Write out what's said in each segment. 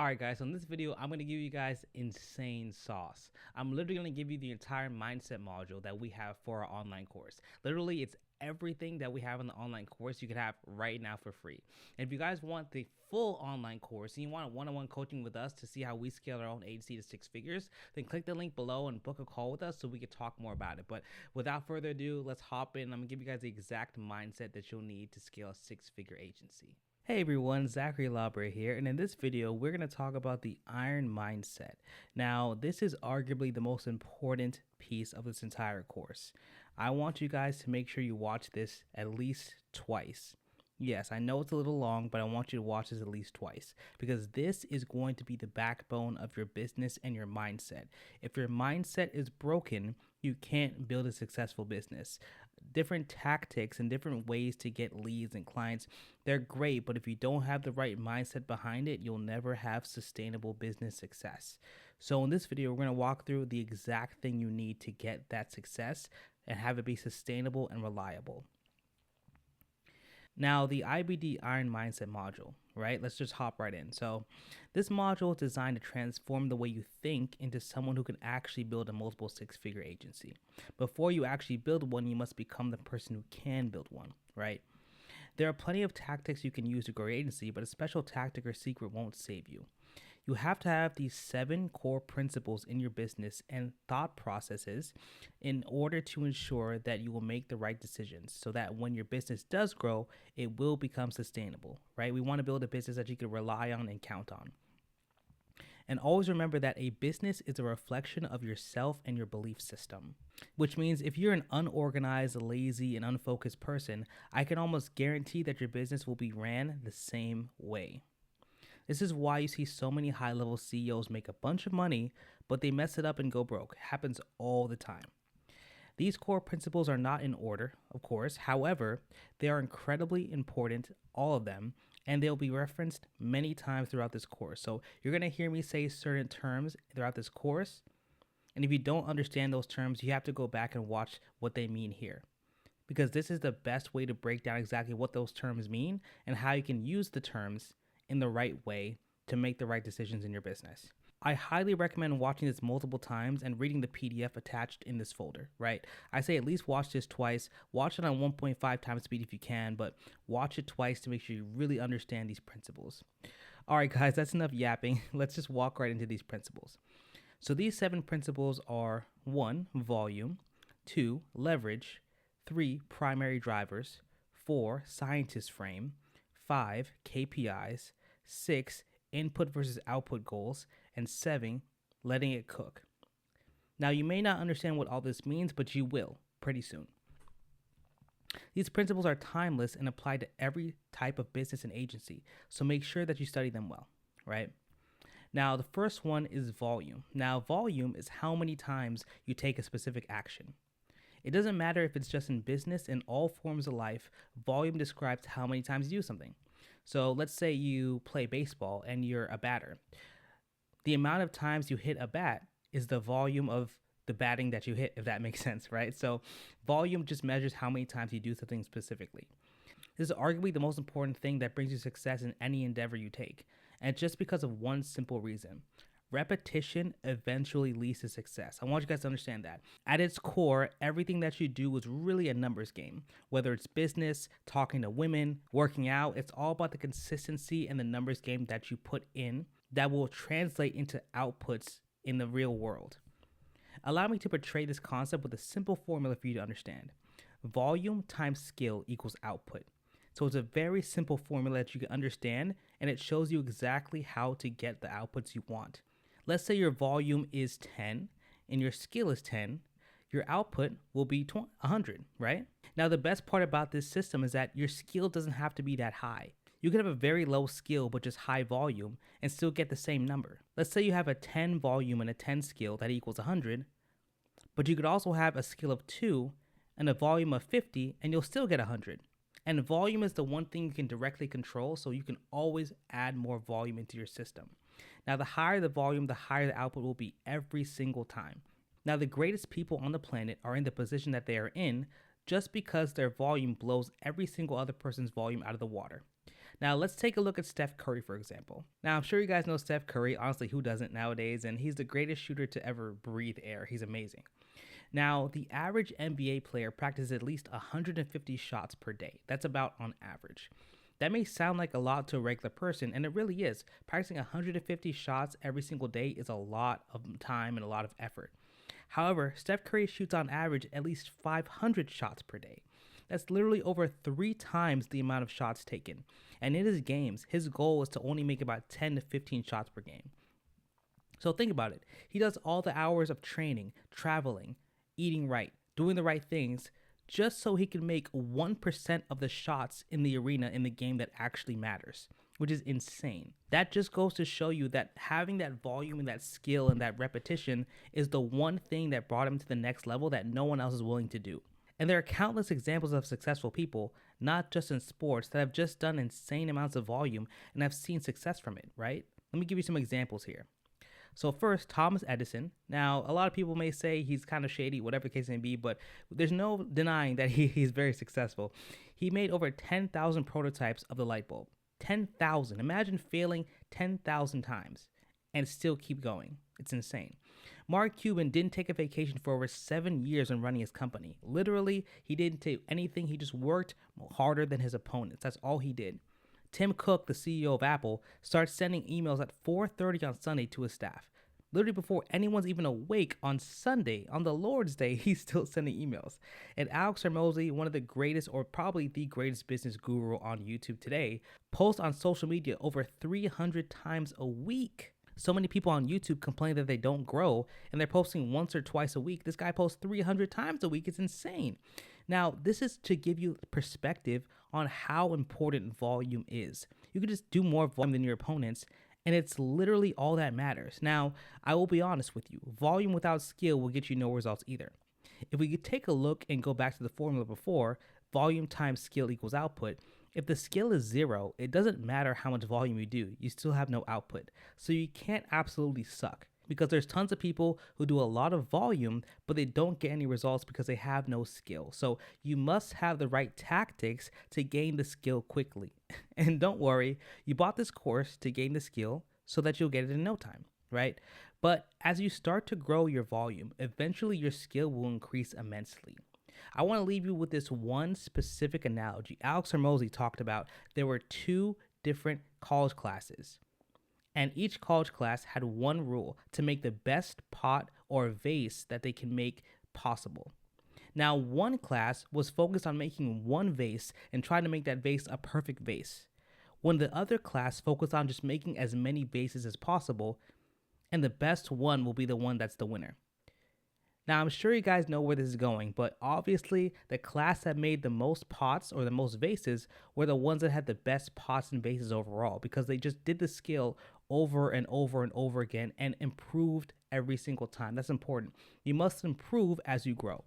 Alright guys, so in this video, I'm going to give you guys insane sauce. I'm literally going to give you the entire mindset module that we have for our online course. Literally, it's everything that we have in the online course you can have right now for free. And if you guys want the full online course and you want one-on-one coaching with us to see how we scale our own agency to 6 figures, then click the link below and book a call with us so we can talk more about it. But without further ado, let's hop in. I'm going to give you guys the exact mindset that you'll need to scale a 6-figure agency. Hey everyone, Zachary Lauber here, and in this video, we're going to talk about the iron mindset. Now, this is arguably the most important piece of this entire course. I want you guys to make sure you watch this at least twice. Yes, I know it's a little long, but I want you to watch this at least twice because this is going to be the backbone of your business and your mindset. If your mindset is broken, you can't build a successful business. Different tactics and different ways to get leads and clients, they're great, but if you don't have the right mindset behind it, you'll never have sustainable business success. So in this video, we're going to walk through the exact thing you need to get that success and have it be sustainable and reliable. Now, the IBD Iron Mindset module, right? Let's just hop right in. So this module is designed to transform the way you think into someone who can actually build a multiple 6-figure agency. Before you actually build one, you must become the person who can build one, right? There are plenty of tactics you can use to grow your agency, but a special tactic or secret won't save you. You have to have these 7 core principles in your business and thought processes in order to ensure that you will make the right decisions so that when your business does grow, it will become sustainable, right? We want to build a business that you can rely on and count on. And always remember that a business is a reflection of yourself and your belief system, which means if you're an unorganized, lazy, and unfocused person, I can almost guarantee that your business will be ran the same way. This is why you see so many high-level CEOs make a bunch of money, but they mess it up and go broke. It happens all the time. These core principles are not in order, of course. However, they are incredibly important, all of them, and they'll be referenced many times throughout this course. So you're going to hear me say certain terms throughout this course, and if you don't understand those terms, you have to go back and watch what they mean here, because this is the best way to break down exactly what those terms mean and how you can use the terms in the right way to make the right decisions in your business. I highly recommend watching this multiple times and reading the PDF attached in this folder, right? I say at least watch this twice. Watch it on 1.5 times speed if you can, but watch it twice to make sure you really understand these principles. All right, guys, that's enough yapping. Let's just walk right into these principles. So these 7 principles are 1, volume, 2, leverage, 3, primary drivers, 4, scientist frame, 5, KPIs, 6, input versus output goals, and 7, letting it cook. Now, you may not understand what all this means, but you will pretty soon. These principles are timeless and apply to every type of business and agency, so make sure that you study them well, right? Now, the first one is volume. Now, volume is how many times you take a specific action. It doesn't matter if it's just in business, in all forms of life, volume describes how many times you do something. So let's say you play baseball and you're a batter. The amount of times you hit a bat is the volume of the batting that you hit, if that makes sense, right? So volume just measures how many times you do something specifically. This is arguably the most important thing that brings you success in any endeavor you take, and just because of one simple reason. Repetition eventually leads to success. I want you guys to understand that. At its core, everything that you do is really a numbers game. Whether it's business, talking to women, working out, it's all about the consistency and the numbers game that you put in that will translate into outputs in the real world. Allow me to portray this concept with a simple formula for you to understand. Volume times skill equals output. So it's a very simple formula that you can understand, and it shows you exactly how to get the outputs you want. Let's say your volume is 10 and your skill is 10, your output will be 100, right? Now, the best part about this system is that your skill doesn't have to be that high. You could have a very low skill but just high volume and still get the same number. Let's say you have a 10 volume and a 10 skill that equals 100, but you could also have a skill of 2 and a volume of 50 and you'll still get 100. And volume is the one thing you can directly control, so you can always add more volume into your system. Now, the higher the volume, the higher the output will be every single time. Now, the greatest people on the planet are in the position that they are in just because their volume blows every single other person's volume out of the water. Now, let's take a look at Steph Curry, for example. Now, I'm sure you guys know Steph Curry. Honestly, who doesn't nowadays? And he's the greatest shooter to ever breathe air. He's amazing. Now, the average NBA player practices at least 150 shots per day. That's about on average. That may sound like a lot to a regular person, and it really is. Practicing 150 shots every single day is a lot of time and a lot of effort. However, Steph Curry shoots on average at least 500 shots per day. That's literally over 3 times the amount of shots taken. And in his games, his goal is to only make about 10 to 15 shots per game. So think about it. He does all the hours of training, traveling, eating right, doing the right things, just so he can make 1% of the shots in the arena in the game that actually matters, which is insane. That just goes to show you that having that volume and that skill and that repetition is the one thing that brought him to the next level that no one else is willing to do. And there are countless examples of successful people, not just in sports, that have just done insane amounts of volume and have seen success from it, right? Let me give you some examples here. So first, Thomas Edison. Now, a lot of people may say he's kind of shady, whatever the case may be, but there's no denying that he's very successful. He made over 10,000 prototypes of the light bulb. 10,000. Imagine failing 10,000 times and still keep going. It's insane. Mark Cuban didn't take a vacation for over 7 years when running his company. Literally, he didn't do anything. He just worked harder than his opponents. That's all he did. Tim Cook, the CEO of Apple, starts sending emails at 4:30 on Sunday to his staff. Literally before anyone's even awake on Sunday, on the Lord's Day, he's still sending emails. And Alex Hormozi, one of the greatest or probably the greatest business guru on YouTube today, posts on social media over 300 times a week. So many people on YouTube complain that they don't grow and they're posting once or twice a week. This guy posts 300 times a week. It's insane. Now, this is to give you perspective on how important volume is. You can just do more volume than your opponents, and it's literally all that matters. Now, I will be honest with you. Volume without skill will get you no results either. If we could take a look and go back to the formula before, volume times skill equals output, if the skill is 0, it doesn't matter how much volume you do. You still have no output. So you can't absolutely suck, because there's tons of people who do a lot of volume, but they don't get any results because they have no skill. So you must have the right tactics to gain the skill quickly. And don't worry, you bought this course to gain the skill so that you'll get it in no time, right? But as you start to grow your volume, eventually your skill will increase immensely. I want to leave you with this one specific analogy. Alex Hormozi talked about there were 2 different college classes. And each college class had one rule: to make the best pot or vase that they can make possible. Now, one class was focused on making one vase and trying to make that vase a perfect vase, when the other class focused on just making as many vases as possible, and the best one will be the one that's the winner. Now, I'm sure you guys know where this is going, but obviously the class that made the most pots or the most vases were the ones that had the best pots and vases overall, because they just did the skill over and over and over again and improved every single time. That's important. You must improve as you grow.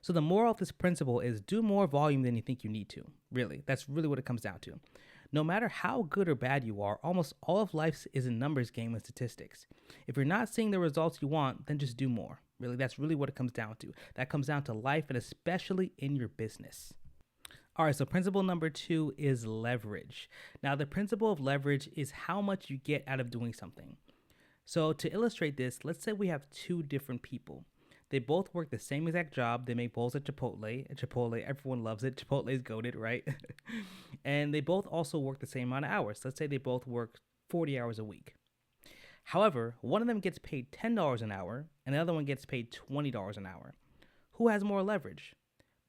So the moral of this principle is do more volume than you think you need to. Really, that's really what it comes down to. No matter how good or bad you are, almost all of life is a numbers game and statistics. If you're not seeing the results you want, then just do more. Really, that's really what it comes down to. That comes down to life, and especially in your business. All right, so principle number 2 is leverage. Now, the principle of leverage is how much you get out of doing something. So to illustrate this, let's say we have 2 different people. They both work the same exact job. They make bowls at Chipotle. At Chipotle, everyone loves it. Chipotle is goated, right? And they both also work the same amount of hours. Let's say they both work 40 hours a week. However, one of them gets paid $10 an hour, and the other one gets paid $20 an hour. Who has more leverage?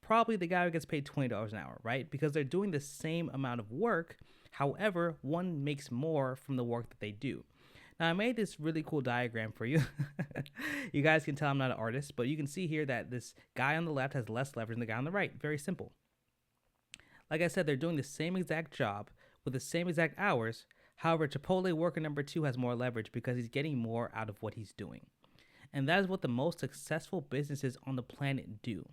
Probably the guy who gets paid $20 an hour, right? Because they're doing the same amount of work. However, one makes more from the work that they do. Now, I made this really cool diagram for you. You guys can tell I'm not an artist, but you can see here that this guy on the left has less leverage than the guy on the right. Very simple. Like I said, they're doing the same exact job with the same exact hours. However, Chipotle worker number 2 has more leverage because he's getting more out of what he's doing. And that is what the most successful businesses on the planet do.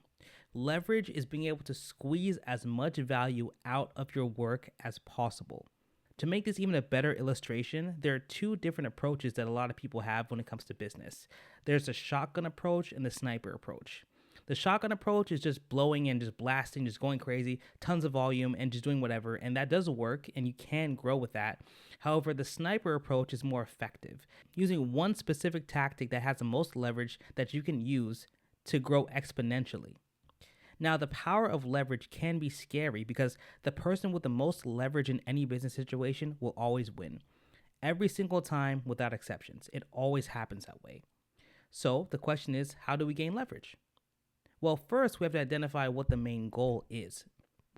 Leverage is being able to squeeze as much value out of your work as possible. To make this even a better illustration, there are 2 different approaches that a lot of people have when it comes to business. There's the shotgun approach and the sniper approach. The shotgun approach is just blowing and just blasting, just going crazy, tons of volume and just doing whatever. And that does work and you can grow with that. However, the sniper approach is more effective, using one specific tactic that has the most leverage that you can use to grow exponentially. Now, the power of leverage can be scary because the person with the most leverage in any business situation will always win. Every single time, without exceptions. It always happens that way. So the question is, how do we gain leverage? Well, first, we have to identify what the main goal is.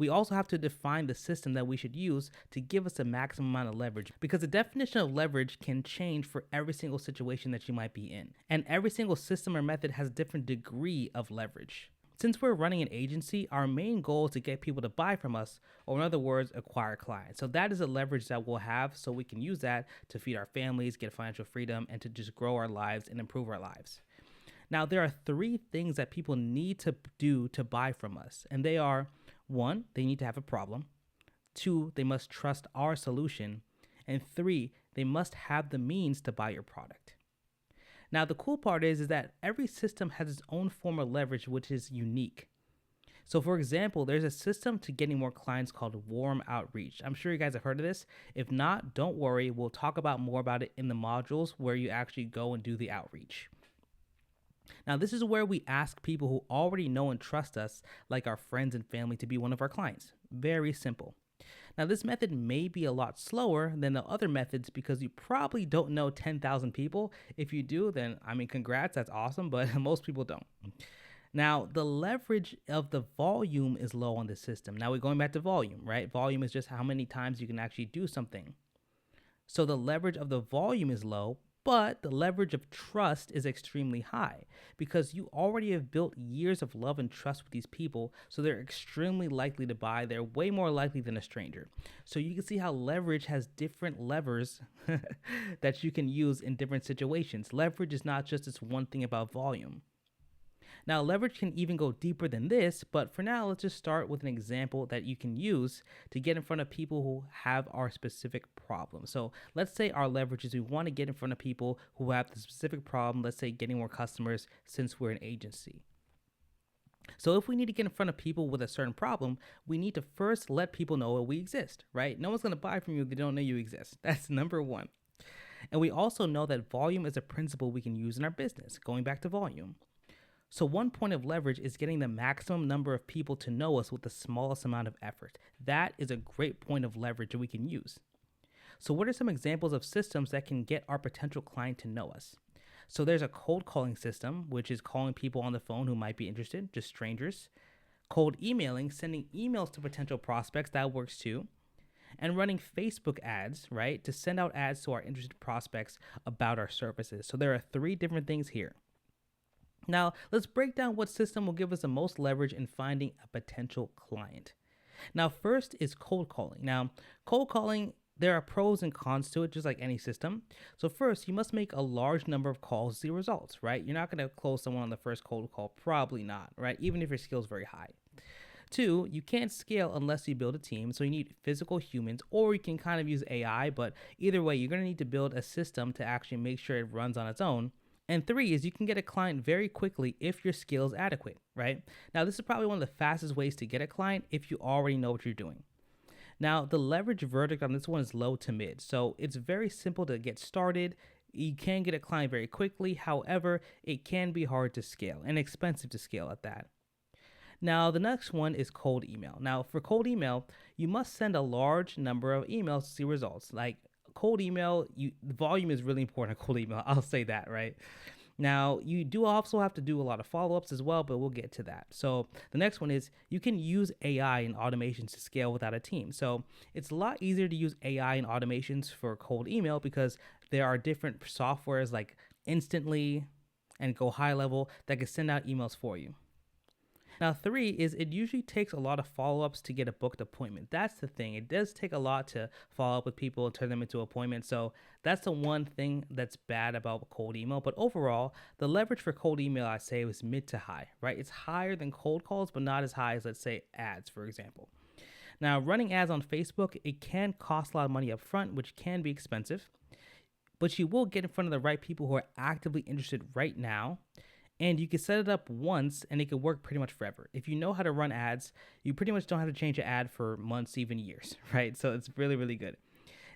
We also have to define the system that we should use to give us the maximum amount of leverage, because the definition of leverage can change for every single situation that you might be in. And every single system or method has a different degree of leverage. Since we're running an agency, our main goal is to get people to buy from us, or in other words, acquire clients. So that is a leverage that we'll have, so we can use that to feed our families, get financial freedom, and to just grow our lives and improve our lives. Now, there are 3 things that people need to do to buy from us, and they are: 1, they need to have a problem; 2, they must trust our solution; and 3, they must have the means to buy your product. Now, the cool part is that every system has its own form of leverage, which is unique. So, for example, there's a system to getting more clients called warm outreach. I'm sure you guys have heard of this. If not, don't worry. We'll talk about more about it in the modules where you actually go and do the outreach. Now, this is where we ask people who already know and trust us, like our friends and family, to be one of our clients. Very simple. Now, this method may be a lot slower than the other methods because you probably don't know 10,000 people. If you do, then, congrats, that's awesome, but most people don't. Now, the leverage of the volume is low on this system. Now, we're going back to volume, right? Volume is just how many times you can actually do something. So the leverage of the volume is low, but the leverage of trust is extremely high because you already have built years of love and trust with these people, so they're extremely likely to buy. They're way more likely than a stranger. So you can see how leverage has different levers that you can use in different situations. Leverage is not just this one thing about volume. Now, leverage can even go deeper than this, but for now, let's just start with an example that you can use to get in front of people who have our specific problem. So let's say our leverage is we want to get in front of people who have the specific problem, let's say getting more customers since we're an agency. So if we need to get in front of people with a certain problem, we need to first let people know that we exist, right? No one's going to buy from you if they don't know you exist. That's number 1. And we also know that volume is a principle we can use in our business, going back to volume. So one point of leverage is getting the maximum number of people to know us with the smallest amount of effort. That is a great point of leverage that we can use. So what are some examples of systems that can get our potential client to know us? So there's a cold calling system, which is calling people on the phone who might be interested, just strangers. Cold emailing, sending emails to potential prospects, that works too. And running Facebook ads, right, to send out ads to our interested prospects about our services. So there are 3 different things here. Now, let's break down what system will give us the most leverage in finding a potential client. Now, first is cold calling. Now, cold calling, there are pros and cons to it, just like any system. So first, you must make a large number of calls to see results, right? You're not going to close someone on the first cold call, probably not, right? Even if your skill is very high. 2, you can't scale unless you build a team, so you need physical humans, or you can kind of use AI, but either way, you're going to need to build a system to actually make sure it runs on its own. And 3 is you can get a client very quickly if your skill is adequate, right? Now, this is probably one of the fastest ways to get a client if you already know what you're doing. Now, the leverage verdict on this one is low to mid. So it's very simple to get started. You can get a client very quickly. However, it can be hard to scale and expensive to scale at that. Now, the next one is cold email. Now, for cold email, you must send a large number of emails to see results. Like cold email, the volume is really important on cold email. I'll say that, right? Now, you do also have to do a lot of follow-ups as well, but we'll get to that. So the next one is you can use AI and automations to scale without a team. So it's a lot easier to use AI and automations for cold email because there are different softwares like Instantly and Go High Level that can send out emails for you. Now, 3 is it usually takes a lot of follow-ups to get a booked appointment. That's the thing. It does take a lot to follow up with people and turn them into appointments. So that's the one thing that's bad about cold email. But overall, the leverage for cold email, I say, is mid to high, right? It's higher than cold calls, but not as high as, let's say, ads, for example. Now, running ads on Facebook, it can cost a lot of money up front, which can be expensive. But you will get in front of the right people who are actively interested right now. And you can set it up once and it can work pretty much forever. If you know how to run ads, you pretty much don't have to change an ad for months, even years, right? So it's really, really good.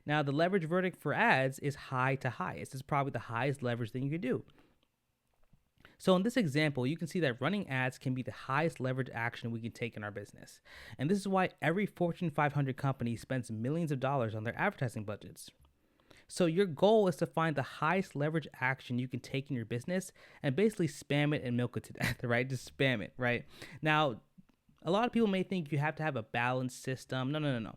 Now, the leverage verdict for ads is high to highest. It's probably the highest leverage thing you could do. So in this example, you can see that running ads can be the highest leverage action we can take in our business. And this is why every Fortune 500 company spends millions of dollars on their advertising budgets. So your goal is to find the highest leverage action you can take in your business and basically spam it and milk it to death, right? Just spam it, right? Now, a lot of people may think you have to have a balanced system. No.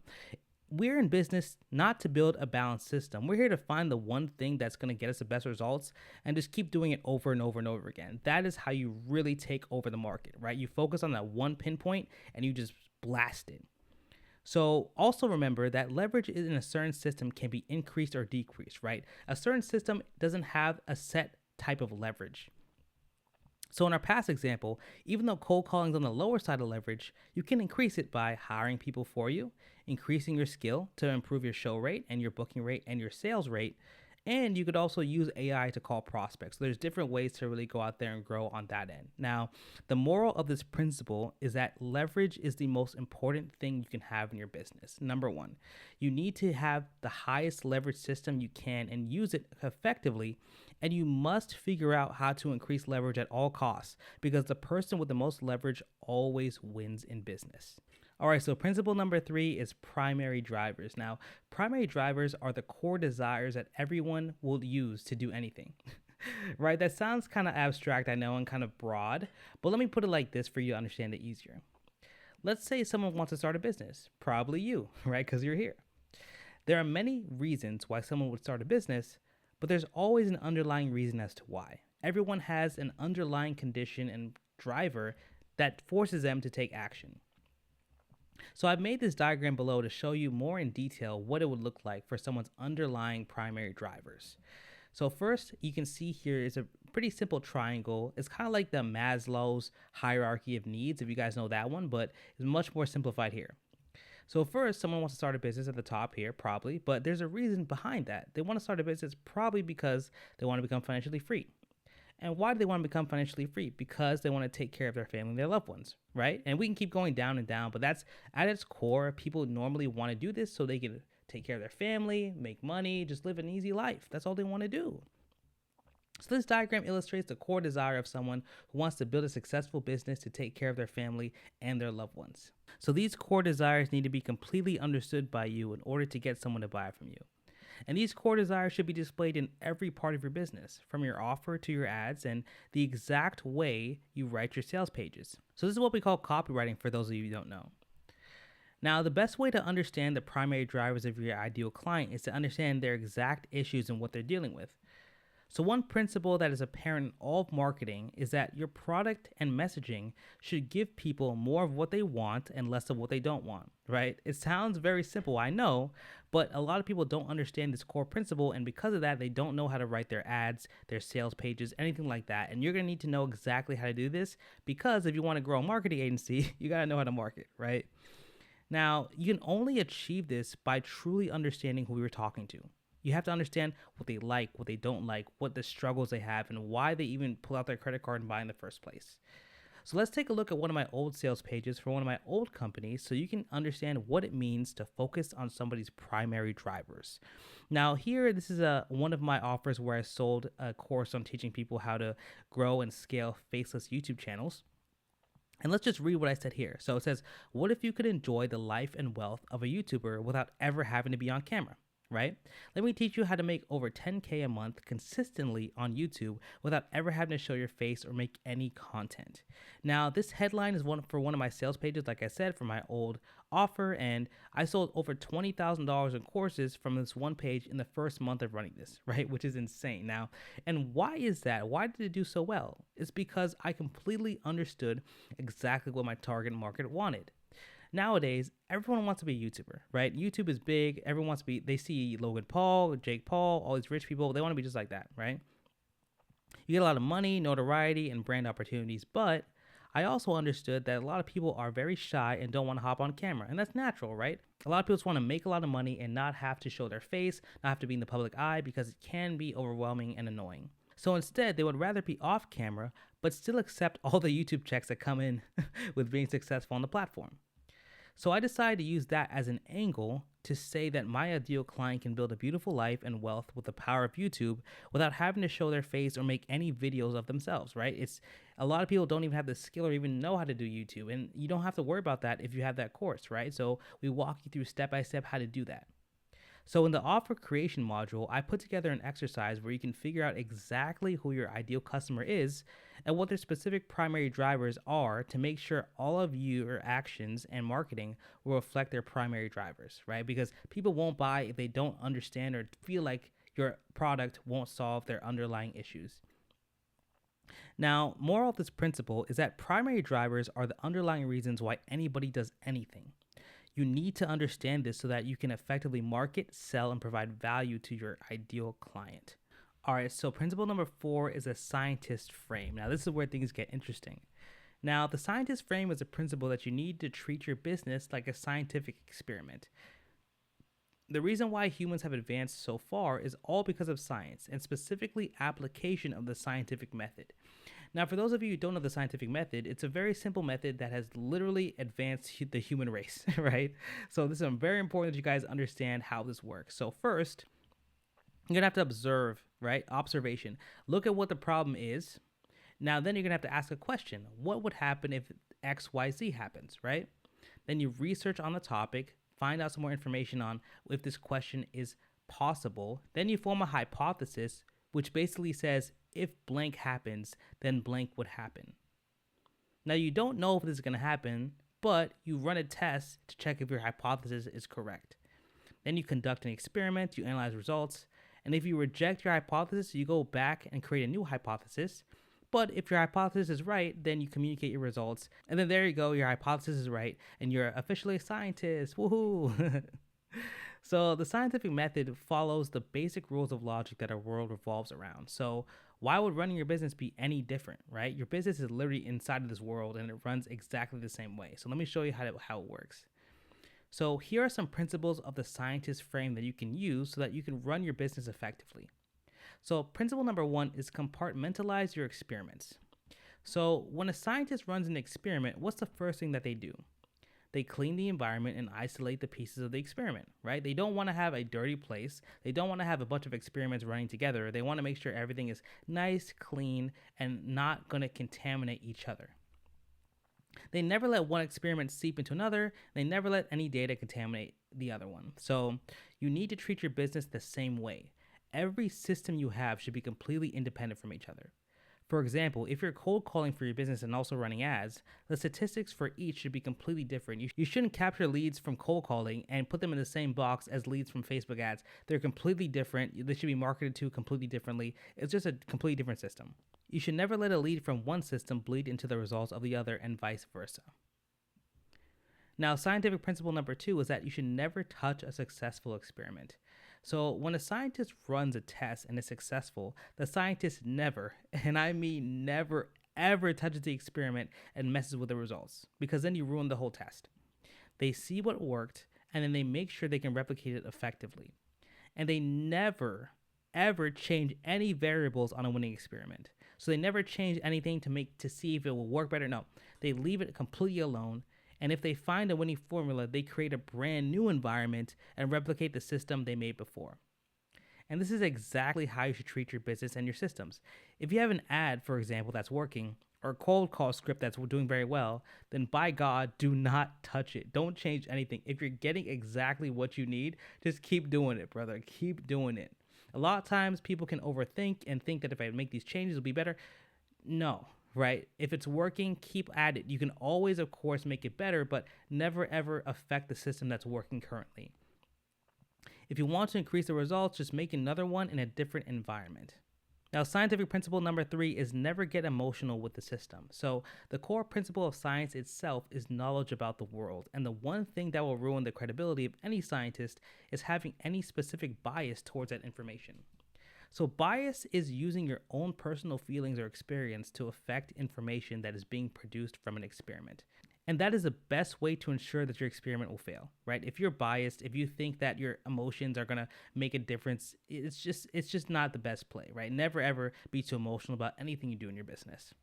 We're in business not to build a balanced system. We're here to find the one thing that's going to get us the best results and just keep doing it over and over and over again. That is how you really take over the market, right? You focus on that one pinpoint and you just blast it. So also remember that leverage in a certain system can be increased or decreased, right? A certain system doesn't have a set type of leverage. So in our past example, even though cold calling is on the lower side of leverage, you can increase it by hiring people for you, increasing your skill to improve your show rate and your booking rate and your sales rate. And you could also use AI to call prospects. So there's different ways to really go out there and grow on that end. Now, the moral of this principle is that leverage is the most important thing you can have in your business. Number one, you need to have the highest leverage system you can and use it effectively. And you must figure out how to increase leverage at all costs because the person with the most leverage always wins in business. All right, so principle number 3 is primary drivers. Now, primary drivers are the core desires that everyone will use to do anything. Right? That sounds kind of abstract, I know, and kind of broad, but let me put it like this for you to understand it easier. Let's say someone wants to start a business, probably you, right? Because you're here. There are many reasons why someone would start a business, but there's always an underlying reason as to why. Everyone has an underlying condition and driver that forces them to take action. So I've made this diagram below to show you more in detail what it would look like for someone's underlying primary drivers. So first, you can see here is a pretty simple triangle. It's kind of like the Maslow's hierarchy of needs, if you guys know that one, but it's much more simplified here. So first, someone wants to start a business at the top here, probably, but there's a reason behind that. They want to start a business probably because they want to become financially free. And why do they want to become financially free? Because they want to take care of their family and their loved ones, right? And we can keep going down and down, but that's at its core. People normally want to do this so they can take care of their family, make money, just live an easy life. That's all they want to do. So this diagram illustrates the core desire of someone who wants to build a successful business to take care of their family and their loved ones. So these core desires need to be completely understood by you in order to get someone to buy from you. And these core desires should be displayed in every part of your business, from your offer to your ads and the exact way you write your sales pages. So this is what we call copywriting for those of you who don't know. Now, the best way to understand the primary drivers of your ideal client is to understand their exact issues and what they're dealing with. So one principle that is apparent in all of marketing is that your product and messaging should give people more of what they want and less of what they don't want, right? It sounds very simple, I know, but a lot of people don't understand this core principle, and because of that, they don't know how to write their ads, their sales pages, anything like that. And you're going to need to know exactly how to do this because if you want to grow a marketing agency, you got to know how to market, right? Now, you can only achieve this by truly understanding who you're talking to. You have to understand what they like, what they don't like, what the struggles they have, and why they even pull out their credit card and buy in the first place. So let's take a look at one of my old sales pages for one of my old companies so you can understand what it means to focus on somebody's primary drivers. Now here, this is one of my offers where I sold a course on teaching people how to grow and scale faceless YouTube channels. And let's just read what I said here. So it says, what if you could enjoy the life and wealth of a YouTuber without ever having to be on camera? Right? Let me teach you how to make over 10K a month consistently on YouTube without ever having to show your face or make any content. Now, this headline is for one of my sales pages, like I said, for my old offer, and I sold over $20,000 in courses from this one page in the first month of running this, right? Which is insane. Now, and why is that? Why did it do so well? It's because I completely understood exactly what my target market wanted. Nowadays, everyone wants to be a YouTuber, right? YouTube is big. Everyone wants to be, they see Logan Paul, Jake Paul, all these rich people. They want to be just like that, right? You get a lot of money, notoriety, and brand opportunities. But I also understood that a lot of people are very shy and don't want to hop on camera. And that's natural, right? A lot of people just want to make a lot of money and not have to show their face, not have to be in the public eye because it can be overwhelming and annoying. So instead, they would rather be off camera, but still accept all the YouTube checks that come in with being successful on the platform. So I decided to use that as an angle to say that my ideal client can build a beautiful life and wealth with the power of YouTube without having to show their face or make any videos of themselves, right? It's a lot of people don't even have the skill or even know how to do YouTube, and you don't have to worry about that if you have that course, right? So we walk you through step by step how to do that. So in the offer creation module, I put together an exercise where you can figure out exactly who your ideal customer is and what their specific primary drivers are to make sure all of your actions and marketing will reflect their primary drivers, right? Because people won't buy if they don't understand or feel like your product won't solve their underlying issues. Now, moral of this principle is that primary drivers are the underlying reasons why anybody does anything. You need to understand this so that you can effectively market, sell, and provide value to your ideal client. All right, so principle number 4 is a scientist frame. Now, this is where things get interesting. Now, the scientist frame is a principle that you need to treat your business like a scientific experiment. The reason why humans have advanced so far is all because of science, and specifically application of the scientific method. Now, for those of you who don't know the scientific method, it's a very simple method that has literally advanced the human race, right? So this is very important that you guys understand how this works. So first, you're going to have to observe, right? Observation. Look at what the problem is. Now, then you're going to have to ask a question. What would happen if X, Y, Z happens, right? Then you research on the topic, find out some more information on if this question is possible. Then you form a hypothesis, which basically says, if blank happens, then blank would happen. Now, you don't know if this is going to happen, but you run a test to check if your hypothesis is correct. Then you conduct an experiment, you analyze results, and if you reject your hypothesis, you go back and create a new hypothesis. But if your hypothesis is right, then you communicate your results, and then there you go, your hypothesis is right, and you're officially a scientist. Woohoo! So the scientific method follows the basic rules of logic that our world revolves around. So why would running your business be any different, right? Your business is literally inside of this world and it runs exactly the same way. So let me show you how it works. So here are some principles of the scientist frame that you can use so that you can run your business effectively. So principle number 1 is compartmentalize your experiments. So when a scientist runs an experiment, what's the first thing that they do? They clean the environment and isolate the pieces of the experiment, right? They don't want to have a dirty place. They don't want to have a bunch of experiments running together. They want to make sure everything is nice, clean, and not going to contaminate each other. They never let one experiment seep into another. They never let any data contaminate the other one. So you need to treat your business the same way. Every system you have should be completely independent from each other. For example, if you're cold calling for your business and also running ads, the statistics for each should be completely different. You shouldn't capture leads from cold calling and put them in the same box as leads from Facebook ads. They're completely different. They should be marketed to completely differently. It's just a completely different system. You should never let a lead from one system bleed into the results of the other and vice versa. Now, scientific principle number 2 is that you should never touch a successful experiment. So when a scientist runs a test and is successful, the scientist never, and I mean never, ever touches the experiment and messes with the results, because then you ruin the whole test. They see what worked, and then they make sure they can replicate it effectively. And they never, ever change any variables on a winning experiment. So they never change anything to see if it will work better. No, they leave it completely alone. And if they find a winning formula, they create a brand new environment and replicate the system they made before. And this is exactly how you should treat your business and your systems. If you have an ad, for example, that's working, or a cold call script that's doing very well, then by God, do not touch it. Don't change anything. If you're getting exactly what you need, just keep doing it, brother. Keep doing it. A lot of times people can overthink and think that if I make these changes, it'll be better. No. Right? If it's working, keep at it. You can always, of course, make it better, but never ever affect the system that's working currently. If you want to increase the results, just make another one in a different environment. Now, scientific principle number 3 is never get emotional with the system. So the core principle of science itself is knowledge about the world. And the one thing that will ruin the credibility of any scientist is having any specific bias towards that information. So bias is using your own personal feelings or experience to affect information that is being produced from an experiment. And that is the best way to ensure that your experiment will fail, right? If you're biased, if you think that your emotions are going to make a difference, it's just not the best play, right? Never ever be too emotional about anything you do in your business.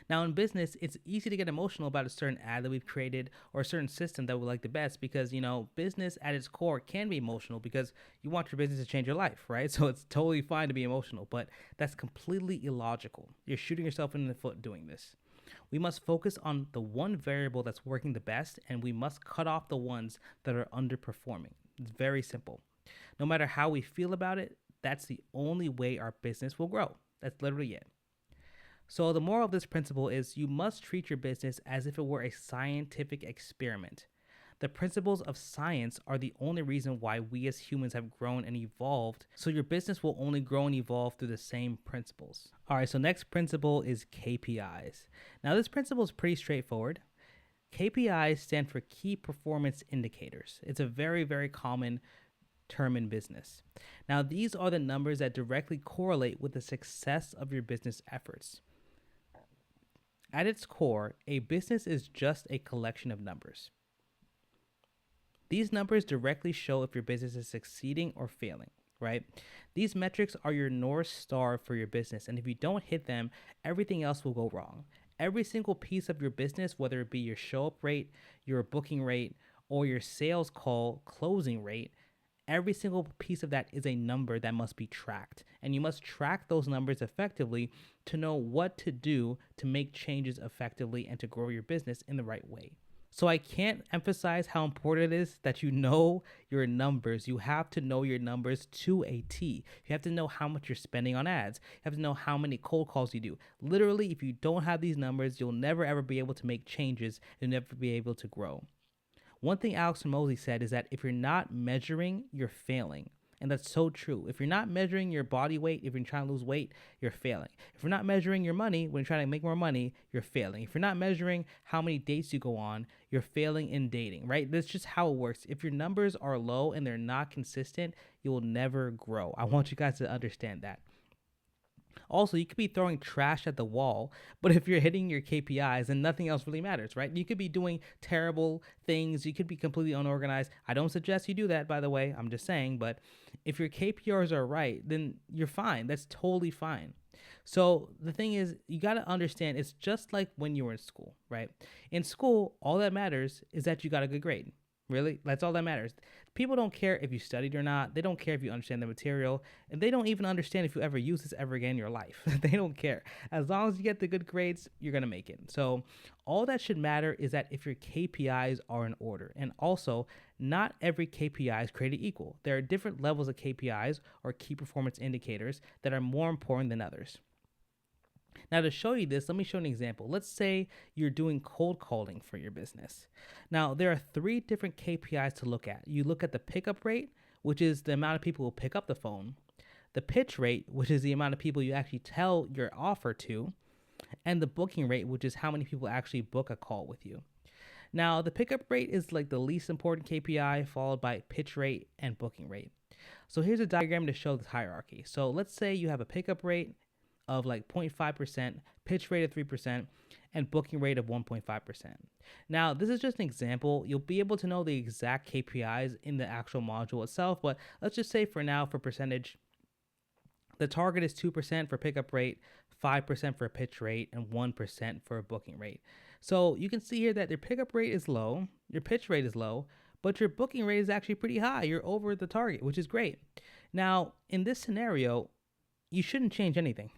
Now, in business, it's easy to get emotional about a certain ad that we've created or a certain system that we like the best because, business at its core can be emotional because you want your business to change your life, right? So it's totally fine to be emotional, but that's completely illogical. You're shooting yourself in the foot doing this. We must focus on the one variable that's working the best, and we must cut off the ones that are underperforming. It's very simple. No matter how we feel about it, that's the only way our business will grow. That's literally it. So, the moral of this principle is you must treat your business as if it were a scientific experiment. The principles of science are the only reason why we as humans have grown and evolved, so your business will only grow and evolve through the same principles. All right, so next principle is KPIs. Now, this principle is pretty straightforward. KPIs stand for key performance indicators. It's a very, very common term in business. Now, these are the numbers that directly correlate with the success of your business efforts. At its core, a business is just a collection of numbers. These numbers directly show if your business is succeeding or failing, right? These metrics are your North Star for your business, and if you don't hit them, everything else will go wrong. Every single piece of your business, whether it be your show-up rate, your booking rate, or your sales call closing rate, every single piece of that is a number that must be tracked. And you must track those numbers effectively to know what to do to make changes effectively and to grow your business in the right way. So I can't emphasize how important it is that you know your numbers. You have to know your numbers to a T. You have to know how much you're spending on ads. You have to know how many cold calls you do. Literally, if you don't have these numbers, you'll never ever be able to make changes and never be able to grow. One thing Alex Hormozi said is that if you're not measuring, you're failing. And that's so true. If you're not measuring your body weight, if you're trying to lose weight, you're failing. If you're not measuring your money when you're trying to make more money, you're failing. If you're not measuring how many dates you go on, you're failing in dating, right? That's just how it works. If your numbers are low and they're not consistent, you will never grow. I want you guys to understand that. Also, you could be throwing trash at the wall, but if you're hitting your KPIs, then nothing else really matters, right? You could be doing terrible things. You could be completely unorganized. I don't suggest you do that, by the way. I'm just saying, but if your KPIs are right, then you're fine. That's totally fine. So the thing is, you got to understand, it's just like when you were in school, right? In school, all that matters is that you got a good grade. Really? That's all that matters. People don't care if you studied or not. They don't care if you understand the material. And they don't even understand if you ever use this ever again in your life. They don't care. As long as you get the good grades, you're going to make it. So all that should matter is that if your KPIs are in order. And also, not every KPI is created equal. There are different levels of KPIs or key performance indicators that are more important than others. Now, to show you this, let me show an example. Let's say you're doing cold calling for your business. Now, there are 3 different KPIs to look at. You look at the pickup rate, which is the amount of people who pick up the phone, the pitch rate, which is the amount of people you actually tell your offer to, and the booking rate, which is how many people actually book a call with you. Now, the pickup rate is like the least important KPI, followed by pitch rate and booking rate. So here's a diagram to show this hierarchy. So let's say you have a pickup rate of like 0.5%, pitch rate of 3%, and booking rate of 1.5%. Now, this is just an example. You'll be able to know the exact KPIs in the actual module itself, but let's just say for now, for percentage, the target is 2% for pickup rate, 5% for pitch rate, and 1% for booking rate. So you can see here that your pickup rate is low, your pitch rate is low, but your booking rate is actually pretty high. You're over the target, which is great. Now, in this scenario, you shouldn't change anything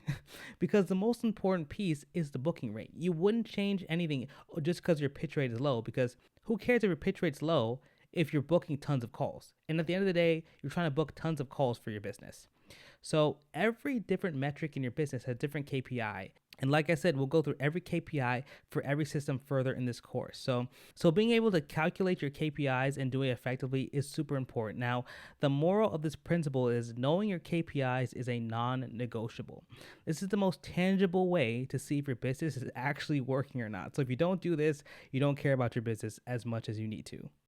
because the most important piece is the booking rate. You wouldn't change anything just because your pitch rate is low, because who cares if your pitch rate's low if you're booking tons of calls? And at the end of the day, you're trying to book tons of calls for your business. So every different metric in your business has different KPI. And like I said, we'll go through every KPI for every system further in this course. So being able to calculate your KPIs and do it effectively is super important. Now, the moral of this principle is knowing your KPIs is a non-negotiable. This is the most tangible way to see if your business is actually working or not. So if you don't do this, you don't care about your business as much as you need to.